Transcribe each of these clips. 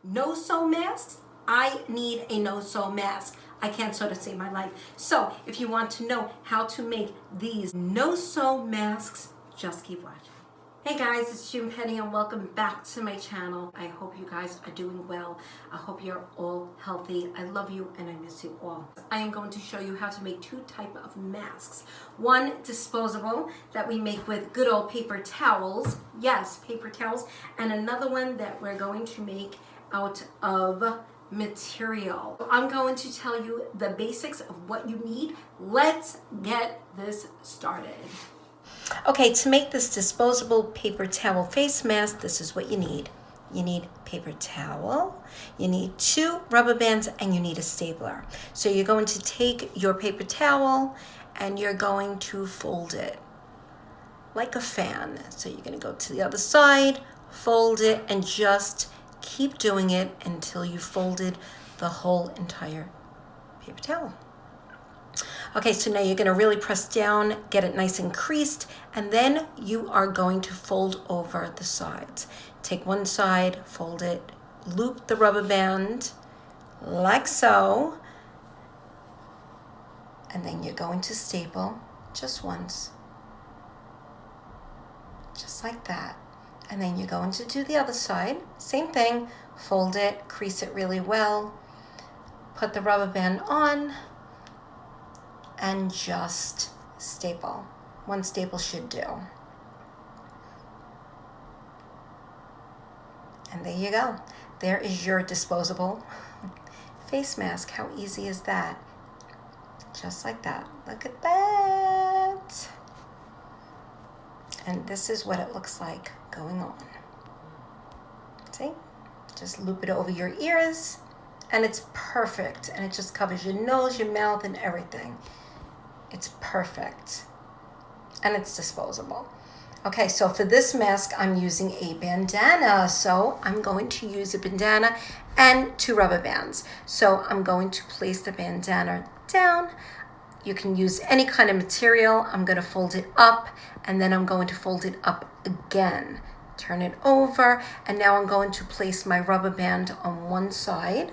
no-sew masks, I need a no-sew mask. I can't sew to save my life. So if you want to know how to make these no-sew masks, just keep watching. Hey guys, it's June Penny and welcome back to my channel. I hope you guys are doing well. I hope you're all healthy. I love you and I miss you all. I am going to show you how to make two types of masks. One disposable that we make with good old paper towels. Yes, paper towels. And another one that we're going to make out of material. I'm going to tell you the basics of what you need. Let's get this started. Okay, to make this disposable paper towel face mask, this is what you need. You need paper towel, you need 2 rubber bands, and you need a stapler. So you're going to take your paper towel and you're going to fold it like a fan. So you're going to go to the other side, fold it, and just keep doing it until you folded the whole entire paper towel. Okay, so now you're going to really press down, get it nice and creased, and then you are going to fold over the sides. Take one side, fold it, loop the rubber band like so, and then you're going to staple just once, just like that. And then you're going to do the other side, same thing, fold it, crease it really well, put the rubber band on, and just staple. One staple should do. And there you go. There is your disposable face mask. How easy is that? Just like that. Look at that. And this is what it looks like going on. See? Just loop it over your ears and it's perfect. And it just covers your nose, your mouth, and everything. It's perfect. And it's disposable. Okay, so for this mask, I'm using a bandana. So I'm going to use a bandana and 2 rubber bands. So I'm going to place the bandana down. You can use any kind of material. I'm going to fold it up and then I'm going to fold it up again. Turn it over, and now I'm going to place my rubber band on one side,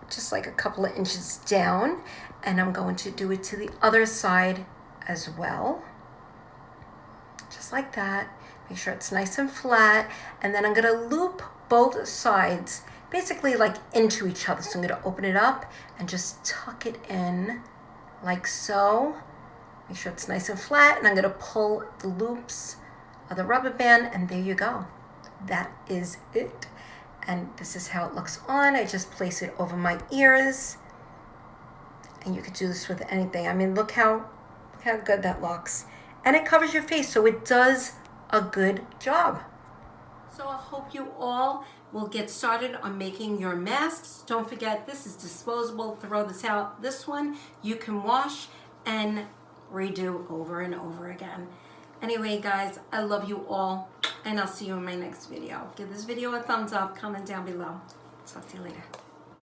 just like a couple of inches down, and I'm going to do it to the other side as well, just like that. Make sure it's nice and flat, and then I'm going to loop both sides basically like into each other. So I'm going to open it up and just tuck it in like so. Make sure it's nice and flat, and I'm going to pull the loops of the rubber band, and there you go. That is it. And this is how it looks on. I just place it over my ears, and you could do this with anything. I mean, look how good that looks. And it covers your face, so it does a good job. So I hope you all will get started on making your masks. Don't forget, this is disposable. Throw this out. This one you can wash and redo over and over again. Anyway, guys, I love you all, and I'll see you in my next video. Give this video a thumbs up, comment down below. Talk to you later.